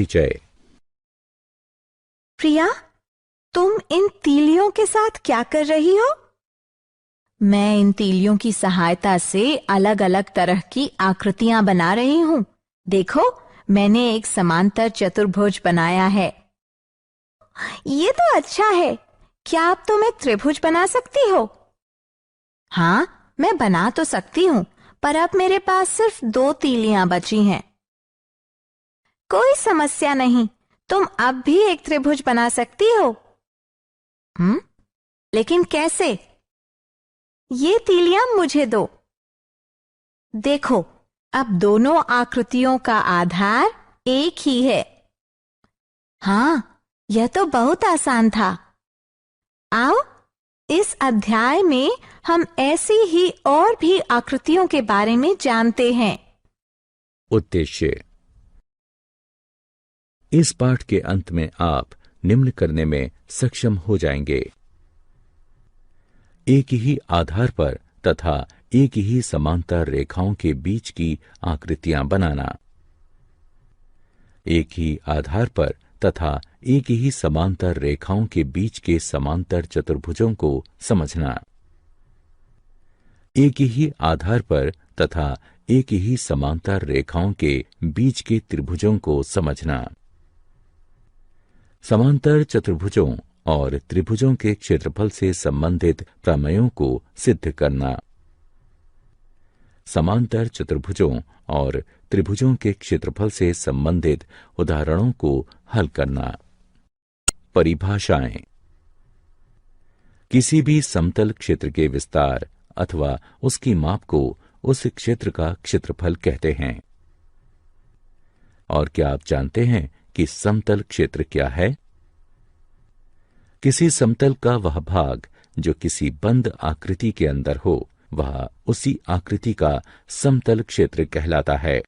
परिचय। प्रिया, तुम इन तीलियों के साथ क्या कर रही हो? मैं इन तीलियों की सहायता से अलग अलग तरह की आकृतियां बना रही हूँ। देखो, मैंने एक समांतर चतुर्भुज बनाया है। ये तो अच्छा है। क्या अब तुम एक त्रिभुज बना सकती हो? हाँ, मैं बना तो सकती हूँ, पर अब मेरे पास सिर्फ 2 तीलियां बची हैं। कोई समस्या नहीं, तुम अब भी एक त्रिभुज बना सकती हो। लेकिन कैसे? ये तीलियां मुझे दो। देखो, अब दोनों आकृतियों का आधार एक ही है। हाँ, यह तो बहुत आसान था। आओ, इस अध्याय में हम ऐसी ही और भी आकृतियों के बारे में जानते हैं। उद्देश्य। इस पाठ के अंत में आप निम्न करने में सक्षम हो जाएंगे। एक ही आधार पर तथा एक ही समांतर रेखाओं के बीच की आकृतियां बनाना। एक ही आधार पर तथा एक ही समांतर रेखाओं के बीच के समांतर चतुर्भुजों को समझना। एक ही आधार पर तथा एक ही समांतर रेखाओं के बीच के त्रिभुजों को समझना। समांतर चतुर्भुजों और त्रिभुजों के क्षेत्रफल से संबंधित प्रमेयों को सिद्ध करना। समांतर चतुर्भुजों और त्रिभुजों के क्षेत्रफल से संबंधित उदाहरणों को हल करना। परिभाषाएं। किसी भी समतल क्षेत्र के विस्तार अथवा उसकी माप को उस क्षेत्र का क्षेत्रफल कहते हैं। और क्या आप जानते हैं कि समतल क्षेत्र क्या है? किसी समतल का वह भाग जो किसी बंद आकृति के अंदर हो, वह उसी आकृति का समतल क्षेत्र कहलाता है।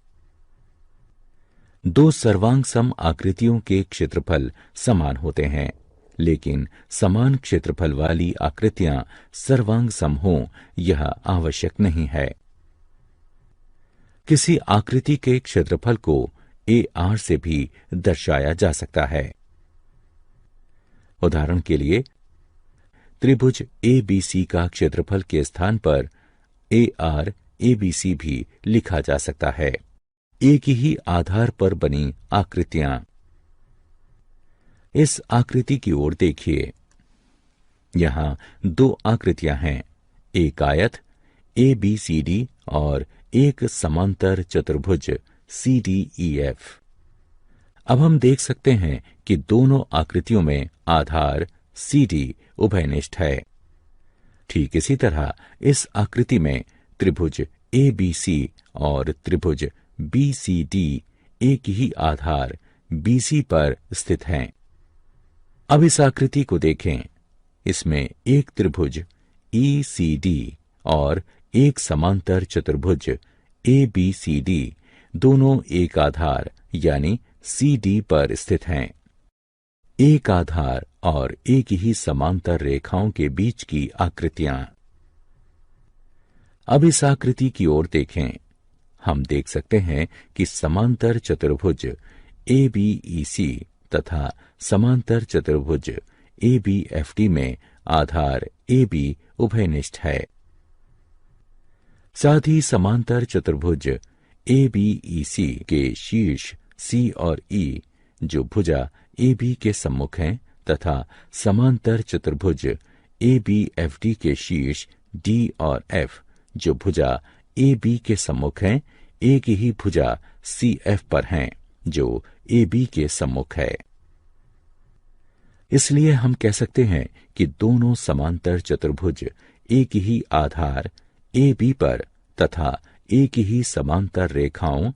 2 सर्वांग सम आकृतियों के क्षेत्रफल समान होते हैं, लेकिन समान क्षेत्रफल वाली आकृतियां सर्वांग सम हों, यह आवश्यक नहीं है। किसी आकृति के क्षेत्रफल को AR से भी दर्शाया जा सकता है। उदाहरण के लिए, त्रिभुज ABC का क्षेत्रफल के स्थान पर AR ABC भी लिखा जा सकता है। एक ही आधार पर बनी आकृतियां। इस आकृति की ओर देखिए। यहां 2 आकृतियां हैं, एक आयत ABCD और एक समांतर चतुर्भुज CDEF। अब हम देख सकते हैं कि दोनों आकृतियों में आधार CD उभयनिष्ठ है। ठीक इसी तरह इस आकृति में त्रिभुज ABC और त्रिभुज BCD एक ही आधार BC पर स्थित हैं। अब इस आकृति को देखें। इसमें एक त्रिभुज ECD और एक समांतर चतुर्भुज ABCD दोनों एक आधार यानी CD पर स्थित हैं। एक आधार और एक ही समांतर रेखाओं के बीच की आकृतियां। अब इस आकृति की ओर देखें। हम देख सकते हैं कि समांतर चतुर्भुज ABEC तथा समांतर चतुर्भुज ABFD में आधार AB उभयनिष्ठ है। साथ ही समांतर चतुर्भुज ABEC के शीर्ष C और E जो भुजा AB के सम्मुख हैं तथा समांतर चतुर्भुज ABFD के शीर्ष D और F जो भुजा AB के सम्मुख हैं, एक ही भुजा CF पर हैं जो AB के सम्मुख है। इसलिए हम कह सकते हैं कि दोनों समांतर चतुर्भुज एक ही आधार AB पर तथा एक ही समांतर रेखाओं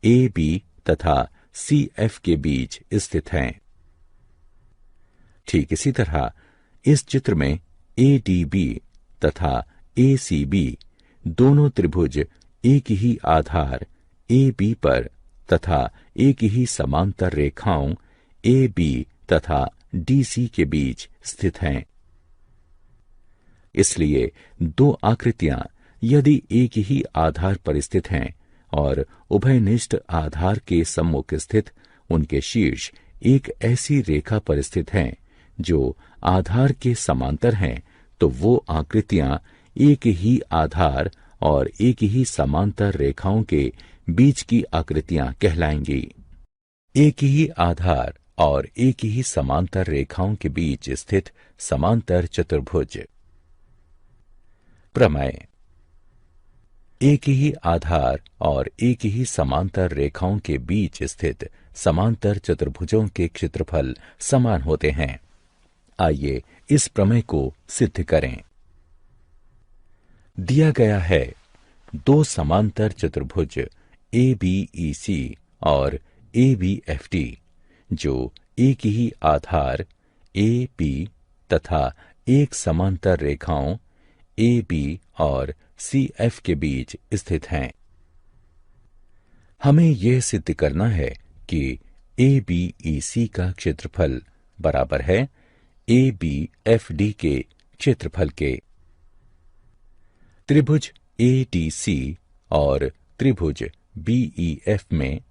AB तथा CF के बीच स्थित हैं। ठीक इसी तरह इस चित्र में ADB तथा ACB दोनों त्रिभुज एक ही आधार AB पर तथा एक ही समांतर रेखाओं AB तथा DC के बीच स्थित हैं। इसलिए 2 आकृतियां यदि एक ही आधार पर स्थित हैं और उभयनिष्ठ आधार के सम्मुख स्थित उनके शीर्ष एक ऐसी रेखा पर स्थित हैं जो आधार के समांतर हैं, तो वो आकृतियां एक ही आधार और एक ही समांतर रेखाओं के बीच की आकृतियां कहलाएंगी। एक ही आधार और एक ही समांतर रेखाओं के बीच स्थित समांतर चतुर्भुज। प्रमेय। एक ही आधार और एक ही समांतर रेखाओं के बीच स्थित समांतर चतुर्भुजों के क्षेत्रफल समान होते हैं। आइए इस प्रमेय को सिद्ध करें। दिया गया है दो समांतर चतुर्भुज ABEC और ABFD जो एक ही आधार AB तथा एक समांतर रेखाओं AB और CF के बीच स्थित हैं। हमें यह सिद्ध करना है कि ABEC का क्षेत्रफल बराबर है ABFD के क्षेत्रफल के। त्रिभुज ADC और त्रिभुज BEF में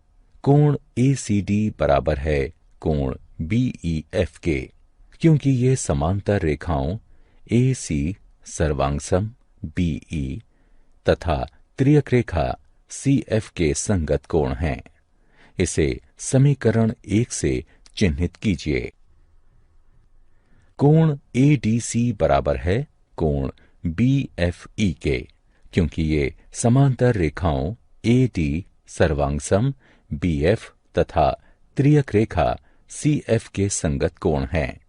कोण ACD बराबर है कोण BEF के, क्योंकि ये समांतर रेखाओं AC सर्वांगसम BE तथा त्रियक रेखा CF के संगत कोण हैं। इसे समीकरण 1 से चिन्हित कीजिए। कोण ADC बराबर है कोण BFE के, क्योंकि ये समांतर रेखाओं AD सर्वांगसम BF तथा त्रियक रेखा CF के संगत कोण हैं।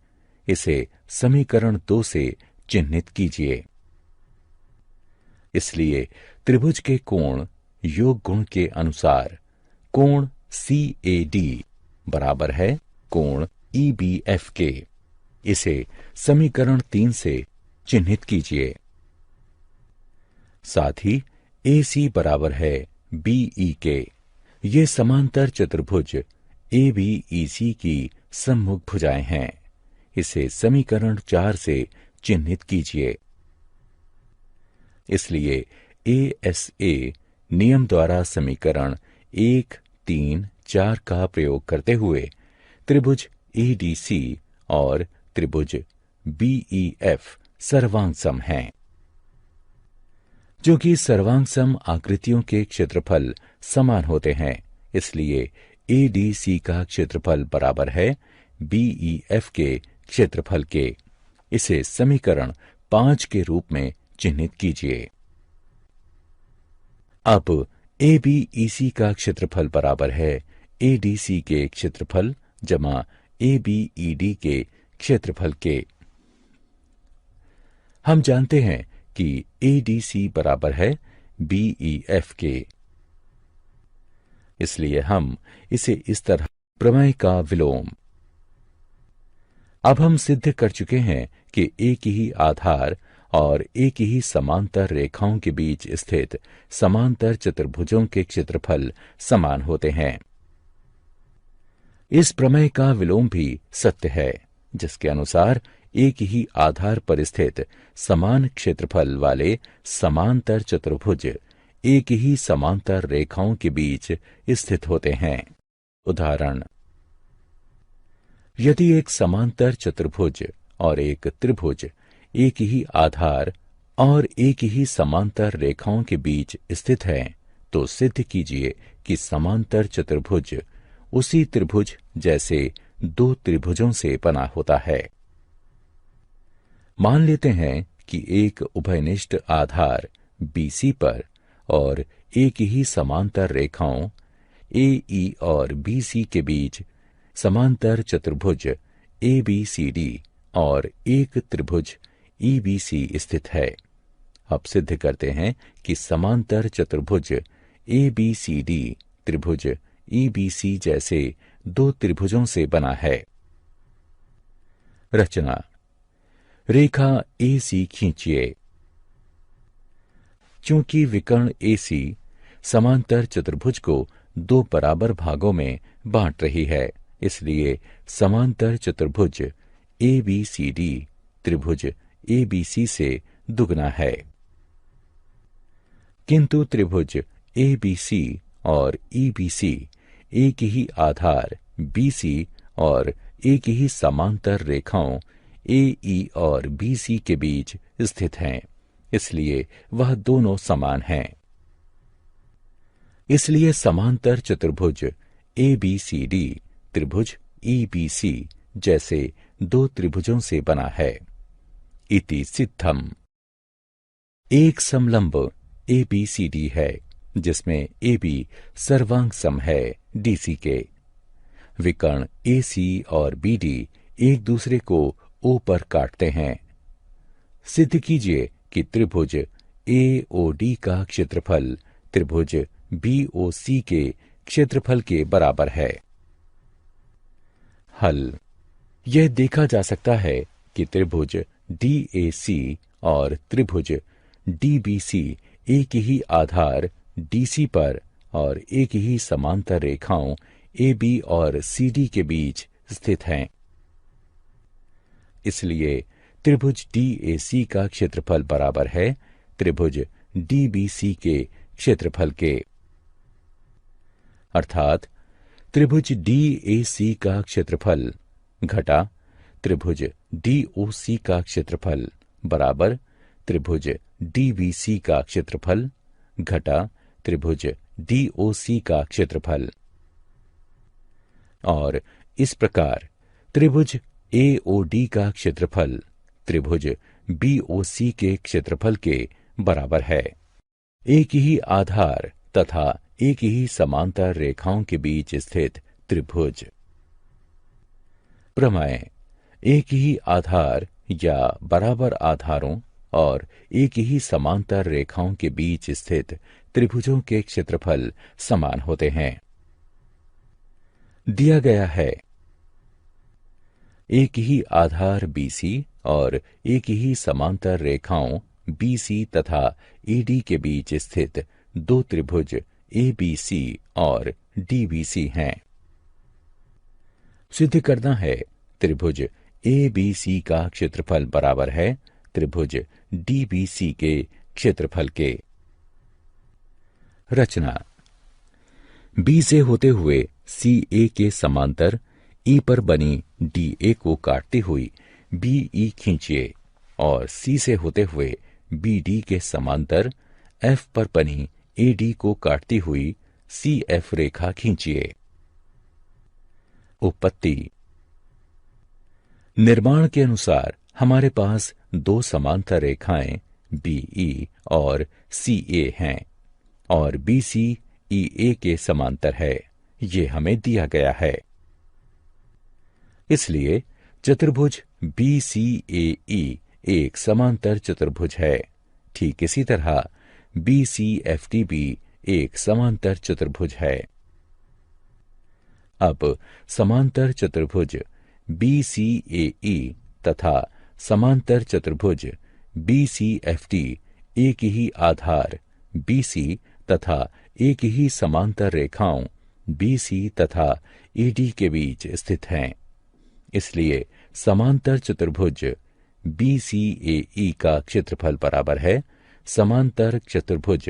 इसे समीकरण 2 से चिन्हित कीजिए। इसलिए त्रिभुज के कोण योग गुण के अनुसार कोण CAD बराबर है कोण EBF के। इसे समीकरण 3 से चिन्हित कीजिए। साथ ही AC बराबर है BE के। ये समांतर चतुर्भुज ABEC की सम्मुख भुजाएं हैं। इसे समीकरण 4 से चिन्हित कीजिए। इसलिए ASA नियम द्वारा समीकरण 1, 3, 4 का प्रयोग करते हुए त्रिभुज ADC और त्रिभुज BEF सर्वांगसम हैं। जो कि सर्वांगसम आकृतियों के क्षेत्रफल समान होते हैं, इसलिए ADC का क्षेत्रफल बराबर है BEF के क्षेत्रफल के। इसे समीकरण 5 के रूप में चिन्हित कीजिए। अब ABEC का क्षेत्रफल बराबर है ADC के क्षेत्रफल जमा ABED के क्षेत्रफल के। हम जानते हैं कि ADC बराबर है BEF के, इसलिए हम इसे इस तरह प्रमेय का विलोम। अब हम सिद्ध कर चुके हैं कि एक ही आधार और एक ही समांतर रेखाओं के बीच स्थित समांतर चतुर्भुजों के क्षेत्रफल समान होते हैं। इस प्रमेय का विलोम भी सत्य है, जिसके अनुसार एक ही आधार पर स्थित समान क्षेत्रफल वाले समांतर चतुर्भुज एक ही समांतर रेखाओं के बीच स्थित होते हैं। उदाहरण, यदि एक समांतर चतुर्भुज और एक त्रिभुज एक ही आधार और एक ही समांतर रेखाओं के बीच स्थित है, तो सिद्ध कीजिए कि समांतर चतुर्भुज उसी त्रिभुज जैसे दो त्रिभुजों से बना होता है। मान लेते हैं कि एक उभयनिष्ठ आधार BC पर और एक ही समांतर रेखाओं AE और BC के बीच समांतर चतुर्भुज ABCD और एक त्रिभुज EBC स्थित है। अब सिद्ध करते हैं कि समांतर चतुर्भुज ABCD त्रिभुज EBC जैसे दो त्रिभुजों से बना है। रचना, रेखा AC खींचिए। चूंकि विकर्ण AC समांतर चतुर्भुज को दो बराबर भागों में बांट रही है, इसलिए समांतर चतुर्भुज ABCD त्रिभुज ABC से दुगना है। किंतु त्रिभुज ABC और EBC एक ही आधार BC और एक ही समांतर रेखाओं AE और BC के बीच स्थित हैं, इसलिए वह दोनों समान हैं। इसलिए समांतर चतुर्भुज ABCD त्रिभुज EBC जैसे दो त्रिभुजों से बना है। इति सिद्धम। एक समलंब ABCD है जिसमें AB सर्वांग सम है DC के। विकर्ण AC और BD एक दूसरे को O पर काटते हैं। सिद्ध कीजिए कि त्रिभुज AOD का क्षेत्रफल त्रिभुज BOC के क्षेत्रफल के बराबर है। हल। यह देखा जा सकता है कि त्रिभुज DAC और त्रिभुज DBC एक ही आधार DC पर और एक ही समांतर रेखाओं AB और CD के बीच स्थित हैं। इसलिए त्रिभुज DAC का क्षेत्रफल बराबर है त्रिभुज DBC के क्षेत्रफल के। अर्थात त्रिभुज DAC का क्षेत्रफल घटा त्रिभुज DOC का क्षेत्रफल बराबर त्रिभुज DBC का क्षेत्रफल घटा त्रिभुज DOC का क्षेत्रफल। और इस प्रकार त्रिभुज AOD का क्षेत्रफल त्रिभुज BOC के क्षेत्रफल के बराबर है। एक ही आधार तथा एक ही समांतर रेखाओं के बीच स्थित त्रिभुज। प्रमेय। एक ही आधार या बराबर आधारों और एक ही समांतर रेखाओं के बीच स्थित त्रिभुजों के क्षेत्रफल समान होते हैं। दिया गया है एक ही आधार BC और एक ही समांतर रेखाओं BC तथा AD के बीच स्थित दो त्रिभुज ABC और DBC हैं। सिद्ध करना है त्रिभुज ABC का क्षेत्रफल बराबर है त्रिभुज DBC के क्षेत्रफल के। रचना। B से होते हुए CA के समांतर E पर बनी DA को काटती हुई BE खींचिए और C से होते हुए BD के समांतर F पर बनी AD को काटती हुई CF रेखा खींचिए। उत्पत्ति। निर्माण के अनुसार हमारे पास दो समांतर रेखाएं BE और CA हैं और BC EA के समांतर है, ये हमें दिया गया है। इसलिए चतुर्भुज BCAE एक समांतर चतुर्भुज है। ठीक इसी तरह BCFD भी एक समांतर चतुर्भुज है। अब समांतर चतुर्भुज BCAE तथा समांतर चतुर्भुज BCFD एक ही आधार BC तथा एक ही समांतर रेखाओं BC तथा AD के बीच स्थित हैं। इसलिए समांतर चतुर्भुज BCAE का क्षेत्रफल बराबर है समांतर चतुर्भुज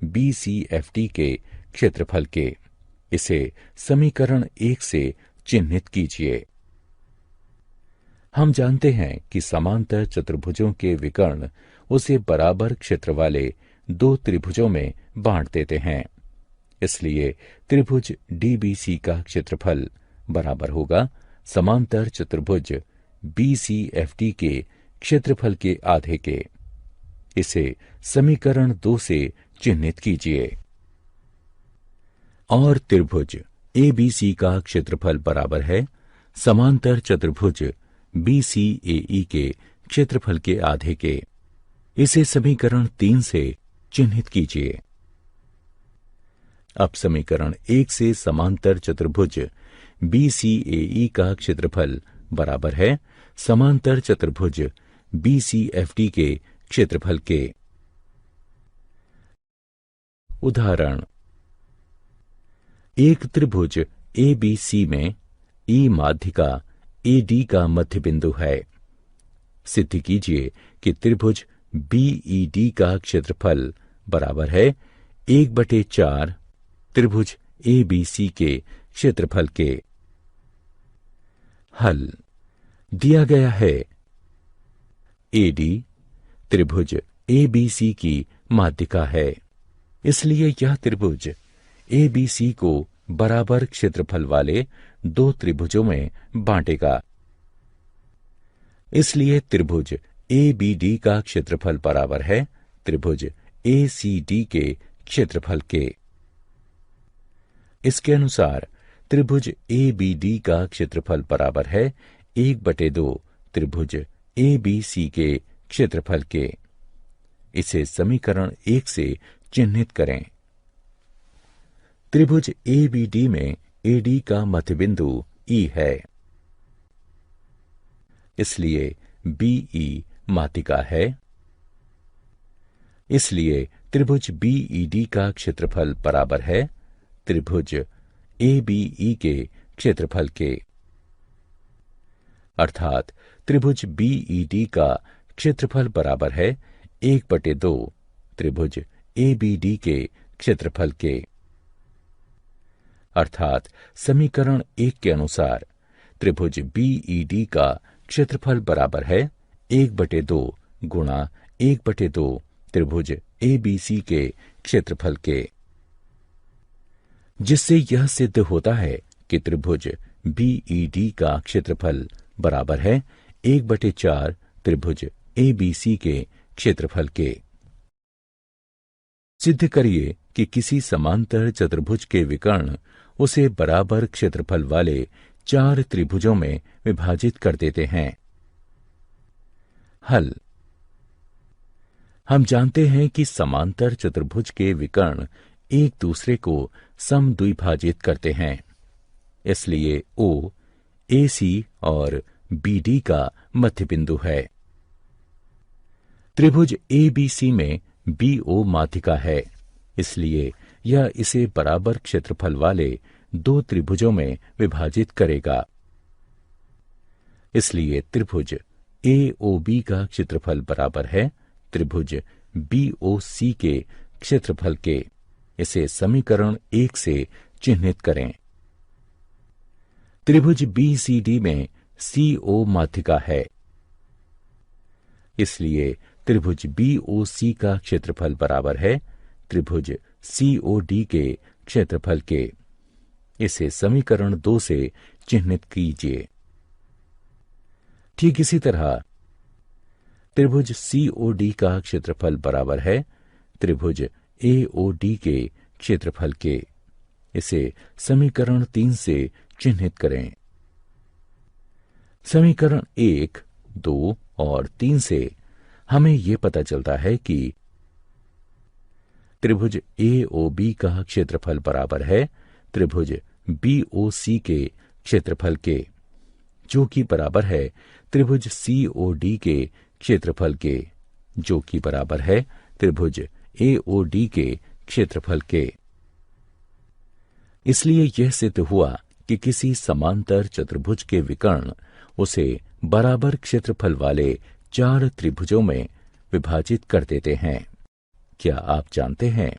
BCFD के क्षेत्रफल के। इसे समीकरण 1 से चिन्हित कीजिए। हम जानते हैं कि समांतर चतुर्भुजों के विकर्ण उसे बराबर क्षेत्र वाले दो त्रिभुजों में बांट देते हैं। इसलिए त्रिभुज DBC का क्षेत्रफल बराबर होगा समांतर चतुर्भुज BCFD के क्षेत्रफल के आधे के। इसे समीकरण 2 से चिन्हित कीजिए। और त्रिभुज ABC का क्षेत्रफल बराबर है समांतर चतुर्भुज BCAE के क्षेत्रफल के आधे के। इसे समीकरण 3 से चिन्हित कीजिए। अब समीकरण 1 से समांतर चतुर्भुज BCAE का क्षेत्रफल बराबर है समांतर चतुर्भुज BCFD के क्षेत्रफल के। उदाहरण। एक त्रिभुज ABC में E माध्यिका AD का मध्य बिंदु है। सिद्ध कीजिए कि त्रिभुज BED का क्षेत्रफल बराबर है 1/4 त्रिभुज ABC के क्षेत्रफल के। हल दिया गया है। एडी त्रिभुज एबीसी की माध्यिका है, इसलिए यह त्रिभुज एबीसी को बराबर क्षेत्रफल वाले दो त्रिभुजों में बांटेगा। इसलिए त्रिभुज एबीडी का क्षेत्रफल बराबर है त्रिभुज एसीडी के क्षेत्रफल के। इसके अनुसार त्रिभुज एबीडी का क्षेत्रफल बराबर है 1/2 त्रिभुज एबीसी के क्षेत्रफल के। इसे समीकरण 1 से चिन्हित करें। त्रिभुज एबीडी में एडी का मध्यबिंदु ई है, इसलिए बीई माध्यिका है। इसलिए त्रिभुज बीईडी का क्षेत्रफल बराबर है त्रिभुज एबीई के क्षेत्रफल के। अर्थात त्रिभुज बीईडी का क्षेत्रफल बराबर है 1/2 त्रिभुज एबीडी के क्षेत्रफल के। अर्थात समीकरण 1 के अनुसार त्रिभुज बीईडी का क्षेत्रफल बराबर है 1/2 गुणा 1/2 त्रिभुज एबीसी के क्षेत्रफल के, जिससे यह सिद्ध होता है कि त्रिभुज बीईडी का क्षेत्रफल बराबर है 1/4 त्रिभुज एबीसी के क्षेत्रफल के। सिद्ध करिए कि किसी समांतर चतुर्भुज के विकर्ण उसे बराबर क्षेत्रफल वाले 4 त्रिभुजों में विभाजित कर देते हैं। हल हम जानते हैं कि समांतर चतुर्भुज के विकर्ण एक दूसरे को समद्विभाजित करते हैं, इसलिए ओ एसी और बीडी का मध्य बिंदु है। त्रिभुज एबीसी में बीओ माध्यिका है, इसलिए यह इसे बराबर क्षेत्रफल वाले 2 त्रिभुजों में विभाजित करेगा। इसलिए त्रिभुज एओबी का क्षेत्रफल बराबर है त्रिभुज बीओसी के क्षेत्रफल के। इसे समीकरण 1 से चिन्हित करें। त्रिभुज बीसीडी में सीओ माध्यिका है, इसलिए त्रिभुज बीओसी का क्षेत्रफल बराबर है त्रिभुज सीओडी के क्षेत्रफल के। इसे समीकरण 2 से चिन्हित कीजिए। ठीक इसी तरह त्रिभुज सीओडी का क्षेत्रफल बराबर है त्रिभुज एओडी के क्षेत्रफल के। इसे समीकरण 3 से चिन्हित करें। समीकरण 1, 2 और 3 से हमें यह पता चलता है कि त्रिभुज एओबी का क्षेत्रफल बराबर है त्रिभुज बीओसी के क्षेत्रफल के, जो कि बराबर है त्रिभुज सीओडी के क्षेत्रफल के, जो कि बराबर है त्रिभुज एओडी के क्षेत्रफल के। इसलिए यह सिद्ध हुआ कि किसी समांतर चतुर्भुज के विकर्ण उसे बराबर क्षेत्रफल वाले 4 त्रिभुजों में विभाजित कर देते हैं। क्या आप जानते हैं,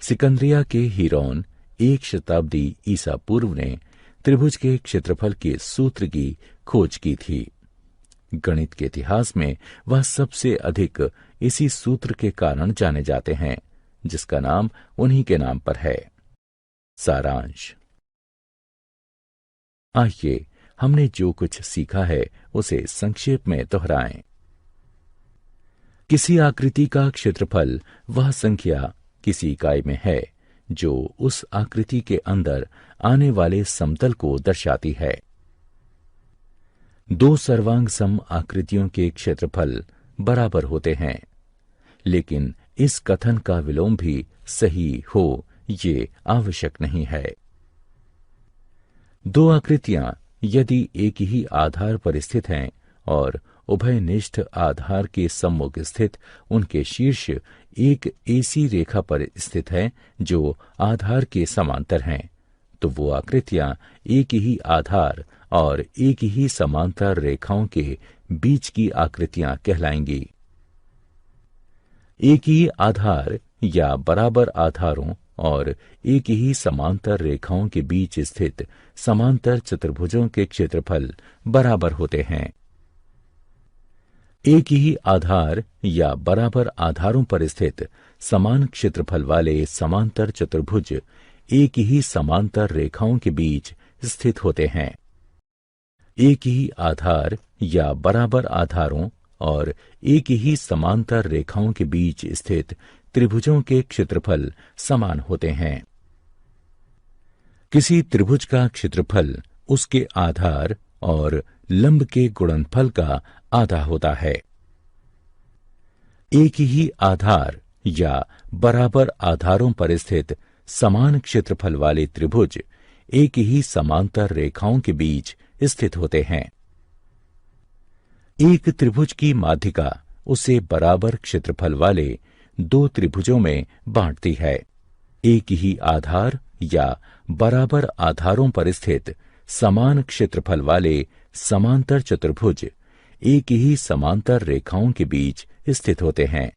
सिकंदरिया के हीरोन 1 शताब्दी ईसा पूर्व ने त्रिभुज के क्षेत्रफल के सूत्र की खोज की थी। गणित के इतिहास में वह सबसे अधिक इसी सूत्र के कारण जाने जाते हैं, जिसका नाम उन्हीं के नाम पर है। सारांश। आइए हमने जो कुछ सीखा है उसे संक्षेप में दोहराएं। किसी आकृति का क्षेत्रफल वह संख्या किसी इकाई में है जो उस आकृति के अंदर आने वाले समतल को दर्शाती है। 2 सर्वांग सम आकृतियों के क्षेत्रफल बराबर होते हैं, लेकिन इस कथन का विलोम भी सही हो ये आवश्यक नहीं है। 2 आकृतियां यदि एक ही आधार पर स्थित हैं और उभयनिष्ठ आधार के सम्मुख स्थित उनके शीर्ष एक ऐसी रेखा पर स्थित है जो आधार के समांतर हैं, तो वो आकृतियां एक ही आधार और एक ही समांतर रेखाओं के बीच की आकृतियां कहलाएंगी। एक ही आधार या बराबर आधारों और एक ही समांतर रेखाओं के बीच स्थित समांतर चतुर्भुजों के क्षेत्रफल बराबर होते हैं। एक ही आधार या बराबर आधारों पर स्थित समान क्षेत्रफल वाले समांतर चतुर्भुज एक ही समांतर रेखाओं के बीच स्थित होते हैं। एक ही आधार या बराबर आधारों और एक ही समांतर रेखाओं के बीच स्थित त्रिभुजों के क्षेत्रफल समान होते हैं। किसी त्रिभुज का क्षेत्रफल उसके आधार और लंब के गुणनफल का आधा होता है। एक ही आधार या बराबर आधारों पर स्थित समान क्षेत्रफल वाले त्रिभुज एक ही समांतर रेखाओं के बीच स्थित होते हैं। एक त्रिभुज की माध्यिका उसे बराबर क्षेत्रफल वाले दो त्रिभुजों में बांटती है। एक ही आधार या बराबर आधारों पर स्थित समान क्षेत्रफल वाले समांतर चतुर्भुज एक ही समांतर रेखाओं के बीच स्थित होते हैं।